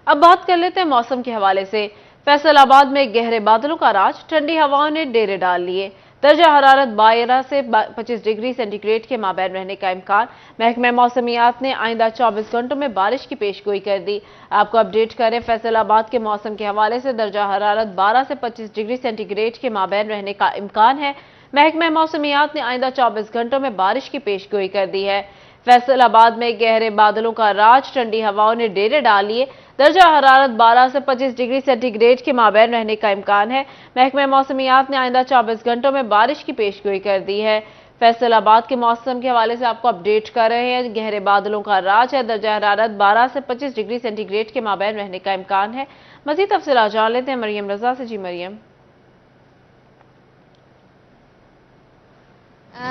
अब बात कर लेते हैं मौसम के हवाले से। फैसलाबाद में गहरे बादलों का राज, ठंडी हवाओं ने डेरे डाल लिए। दर्जा हरारत 12 से 25 डिग्री सेंटीग्रेड के माबैन रहने का इम्कान। महकमा मौसमियात ने आइंदा 24 घंटों में बारिश की पेशगोई कर दी। आपको अपडेट करें, फैसलाबाद के मौसम के हवाले से दर्जा हरारत 12 से 25 डिग्री सेंटीग्रेड के माबैन रहने का इम्कान है। महकमा मौसमियात ने आइंदा 24 घंटों में बारिश की पेशगोई कर दी है। फैसलाबाद में गहरे बादलों का राज, ठंडी हवाओं ने डेरे डाल लिए। दर्जा हरारत 12 से 25 डिग्री सेंटीग्रेड के माबैन रहने का इम्कान है। महकमा मौसमियात ने आइंदा 24 घंटों में बारिश की पेशगोई कर दी है। फैसलाबाद के मौसम के हवाले से आपको अपडेट कर रहे हैं। गहरे बादलों का राज है, दर्जा हरारत 12 से 25 डिग्री सेंटीग्रेड के माबैन रहने का इम्कान है। मजीद तफसीलात जान लेते हैं मरियम रजा से। जी मरियम।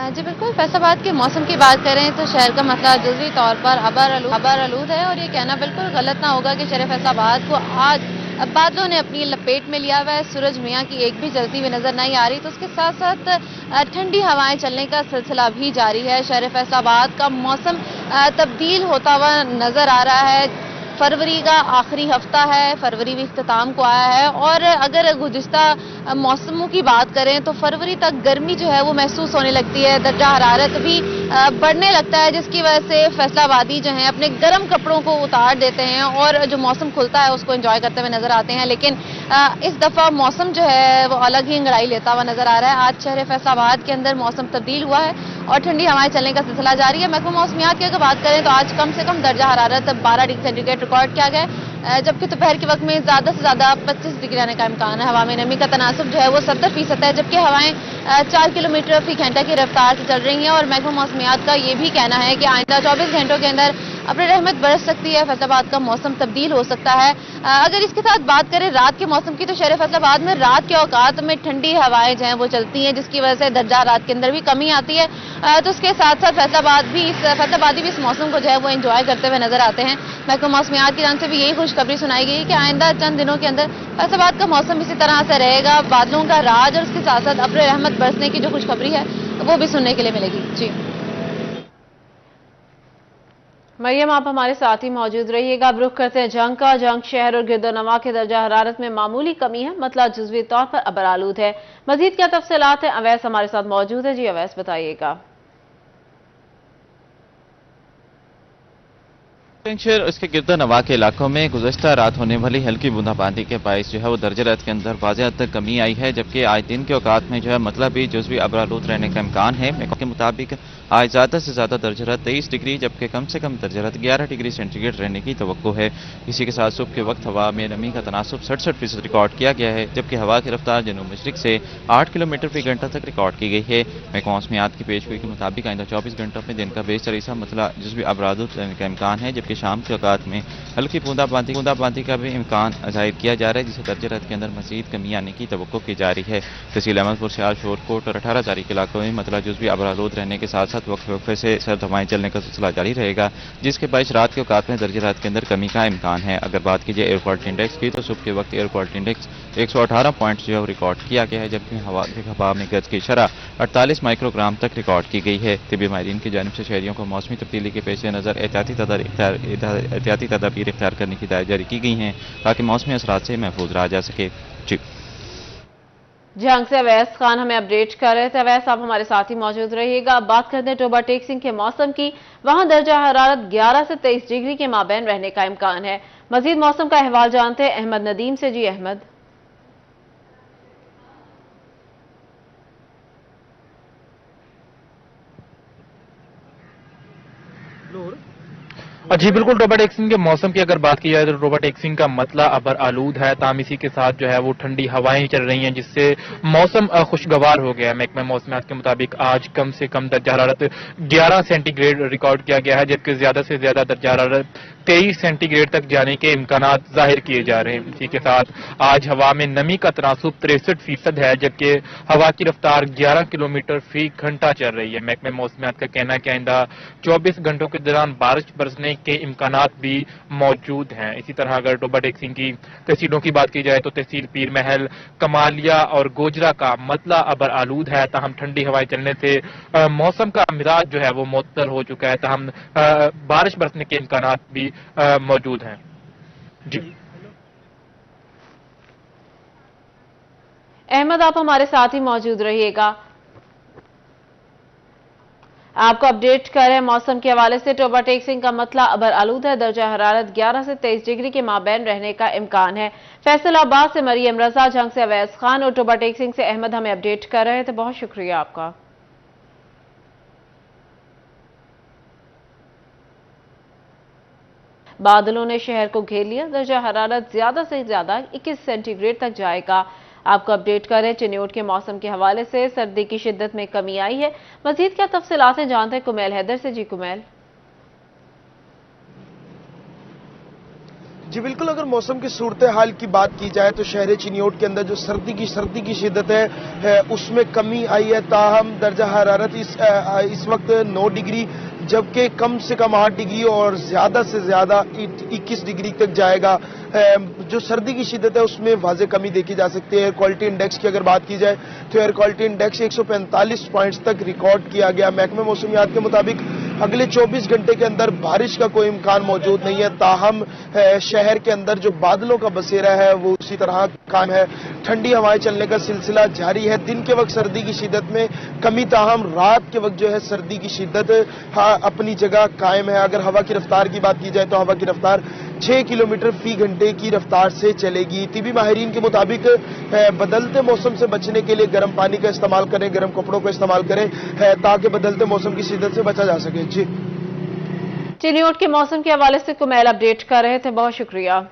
जी बिल्कुल, फैसलाबाद के मौसम की बात करें तो शहर का मसला जुज़वी तौर पर अबर आलूद है और ये कहना बिल्कुल गलत ना होगा कि शहर फैसलाबाद को आज बादलों ने अपनी लपेट में लिया हुआ है। सूरज मियाँ की एक भी जलती हुई नजर नहीं आ रही, तो उसके साथ साथ ठंडी हवाएं चलने का सिलसिला भी जारी है। शहर फैसलाबाद का मौसम तब्दील होता हुआ नजर आ रहा है। फरवरी का आखिरी हफ्ता है, फरवरी भी इख्तिताम को आया है और अगर गुज़िश्ता मौसमों की बात करें तो फरवरी तक गर्मी जो है वो महसूस होने लगती है। दर्जा हरारत भी बढ़ने लगता है, जिसकी वजह से फैसलाबादी जो हैं अपने गर्म कपड़ों को उतार देते हैं और जो मौसम खुलता है उसको एंजॉय करते हुए नजर आते हैं। लेकिन इस दफ़ा मौसम जो है वो अलग ही अंगड़ाई लेता हुआ नजर आ रहा है। आज शहर फैसलाबाद के अंदर मौसम तब्दील हुआ है और ठंडी हवाएं चलने का सिलसिला जारी है। महकमा मौसमियात की अगर बात करें तो आज कम से कम दर्जा हरारत 12 डिग्री सेंटीग्रेड रिकॉर्ड किया गया है, जबकि दोपहर के वक्त में ज्यादा से ज्यादा 25 डिग्री आने का इम्कान है। हवा में नमी का तनासुब जो है वो 70% है, जबकि हवाएं 4 किलोमीटर फी घंटा की रफ्तार से चल रही हैं और महकमा मौसमियात का ये भी कहना है कि आइंदा 24 घंटों के अंदर अपनी रहमत बरस सकती है, फैसलाबाद का मौसम तब्दील हो सकता है। अगर इसके साथ बात करें रात के मौसम की तो शहर फैसलाबाद में रात के औकात में ठंडी हवाएं जो हैं वो चलती हैं, जिसकी वजह से दर्जा रात के अंदर भी कमी आती है। तो उसके साथ साथ फैसलाबादी भी इस मौसम को जो है वो एंजॉय करते हुए नजर आते हैं। महकमा मौसमियात की जान से भी यही खुशखबरी सुनाई गई कि आइंदा चंद दिनों के अंदर फैसलाबाद का मौसम इसी तरह से रहेगा। बादलों का राज और उसके साथ साथ अपनी रहमत बरसने की जो खुशखबरी है वो भी सुनने के लिए मिलेगी। जी मरियम, आप हमारे साथ ही मौजूद रहिएगा। अब रुख करते हैं जंग का। जंग शहर और गिरदोनवा के दर्जा हरारत में मामूली कमी है, मतलब जुज़वी तौर पर अबर आलूद है। मजीद क्या तफसीलात है, अवैस हमारे साथ मौजूद है। जी अवैस, बताइएगा। शहर उसके गिरदा नवा के इलाकों में गुज़श्ता रात होने वाली हल्की बूंदाबांदी के बायस जो है वो दर्जे रात के अंदर वाज़ेह हद तक कमी आई है, जबकि आज दिन के औकात में जो है मतलब भी जुज़वी अबर आलूद रहने का इम्कान है। महकमे के मुताबिक आज ज़्यादा से ज़्यादा दर्जा 23 डिग्री जबकि कम से कम दर्जा 11 डिग्री सेंटीग्रेड रहने की तवक्को है। इसी के साथ सुबह के वक्त हवा में नमी का तनासुब 67% रिकॉर्ड किया गया है, जबकि हवा की रफ्तार जनूब मशरिक से 8 किलोमीटर फी घंटा तक रिकॉर्ड की गई है। महकमा मौसमियात की पेशगोई के मुताबिक आइंदा 24 घंटों में दिन का बेशतर हिस्सा मतलब जुज़वी अबर आलूद रहने का इम्कान है, जबकि शाम के औकात में हल्की बूंदाबांदी का भी इम्कान जाहिर किया जा रहा है, जिसे दर्जे रात के अंदर मजीद कमी आने की तवक्को की जा रही है। तहसील अहमदपुर, सियाल, शोरकोट और 18 तारीख के इलाकों में मतलब जुज़वी अबर आलूद रहने के साथ साथ वक्फे से सर्द हवाएं चलने का सिलसिला जारी रहेगा, जिसके बायस रात के औकात में दर्जे रात के अंदर कमी का इम्कान है। अगर बात कीजिए एयर क्वालिटी इंडेक्स की तो सुबह के वक्त एयर क्वालिटी इंडेक्स 118 पॉइंट जो है रिकॉर्ड किया गया है, जबकि हवा में गज की शरह 48 माइक्रोग्राम तक रिकॉर्ड की गई है। तिब्बी माहिरीन की जानिब से शहरियों को मौसमी तब्दीली के पेश नज़र एहतियाती तदाबीर इख्तियार करने की हिदायत जारी की गई हैं, ताकि मौसमी असरात से महफूज रहा जा सके। जी जंग से अवैस खान हमें अपडेट कर रहे थे। अवैस, आप हमारे साथ ही मौजूद रहिएगा। अब बात करते हैं टोबा टेक्सिंग के मौसम की। वहां दर्जा हरारत 11 से 23 डिग्री के माबैन रहने का इम्कान है। मजीद मौसम का अहवाल जानते हैं अहमद नदीम से। जी अहमद। जी बिल्कुल, टोबा टेक्सिंग के मौसम की अगर बात की जाए तो टोबा टेक्सिंग का मतला अबर आलूद है, ताम इसी के साथ जो है वो ठंडी हवाएं चल रही हैं, जिससे मौसम खुशगवार हो गया है। महकमा मौसमियात के मुताबिक आज कम से कम दर्जा हरारत 11 सेंटीग्रेड रिकॉर्ड किया गया है, जबकि ज्यादा से ज्यादा दर्जा हरारत 23 सेंटीग्रेड तक जाने के इम्कानात जाहिर किए जा रहे हैं। इसी के साथ आज हवा में नमी का तनासुब 63% है, जबकि हवा की रफ्तार 11 किलोमीटर फी घंटा चल रही है। महकमा मौसमियात का कहना है कि आइंदा 24 घंटों के दौरान बारिश बरसने के इम्कानात भी मौजूद हैं। इसी तरह अगर टोबा टेक्सिंग की तहसीलों की बात की जाए तो तहसील पीर महल, कमालिया और गोजरा का मतला अबर आलूद है, ताहम ठंडी हवाएं चलने से मौसम का मिजाज जो है वो मुअत्तल हो चुका है, ताहम बारिश बरसने के इम्कानात भी मौजूद हैं। जी अहमद, आप हमारे साथ ही मौजूद रहिएगा। आपको अपडेट करें मौसम के हवाले से। टोबा टेकसिंग का मतला अबर आलूद है। दर्जा हरारत 11 से 23 डिग्री के माबैन रहने का इम्कान है। फैसलाबाद से मरियम रजा, जंग से अवैस खान और टोबा टेकसिंग से अहमद हमें अपडेट कर रहे थे। बहुत शुक्रिया आपका। बादलों ने शहर को घेर लिया। दर्जा हरारत ज्यादा से ज्यादा 21 सेंटीग्रेड तक जाएगा। आपको अपडेट करें चिन्योट के मौसम के हवाले से। सर्दी की शिद्दत में कमी आई है। मजीद क्या तफसीलात हैं जानते हैं कुमैल हैदर से। जी कुमैल। जी बिल्कुल, अगर मौसम की सूरत हाल की बात की जाए तो शहर चिन्योट के अंदर जो सर्दी की शिद्दत है उसमें कमी आई है। ताहम दर्जा हरारत इस वक्त 9 डिग्री जबकि कम से कम 8 डिग्री और ज्यादा से ज्यादा 21 डिग्री तक जाएगा। जो सर्दी की शिद्दत है उसमें वाज़ेह कमी देखी जा सकती है। एयर क्वालिटी इंडेक्स की अगर बात की जाए तो एयर क्वालिटी इंडेक्स 145 पॉइंट्स तक रिकॉर्ड किया गया। महकमे मौसमियात के मुताबिक अगले 24 घंटे के अंदर बारिश का कोई इम्कान मौजूद नहीं है। ताहम शहर के अंदर जो बादलों का बसेरा है वो उसी तरह कायम है। ठंडी हवाएं चलने का सिलसिला जारी है। दिन के वक्त सर्दी की शिद्दत में कमी, ताहम रात के वक्त जो है सर्दी की शिद्दत अपनी जगह कायम है। अगर हवा की रफ्तार की बात की जाए तो हवा की रफ्तार 6 किलोमीटर फी घंटे की रफ्तार से चलेगी। तिबी माहिरीन के मुताबिक बदलते मौसम से बचने के लिए गर्म पानी का इस्तेमाल करें, गर्म कपड़ों का इस्तेमाल करें ताकि बदलते मौसम की शिद्दत से बचा जा सके। जी चिन्योट के मौसम के हवाले से कुमैल अपडेट कर रहे थे। बहुत शुक्रिया।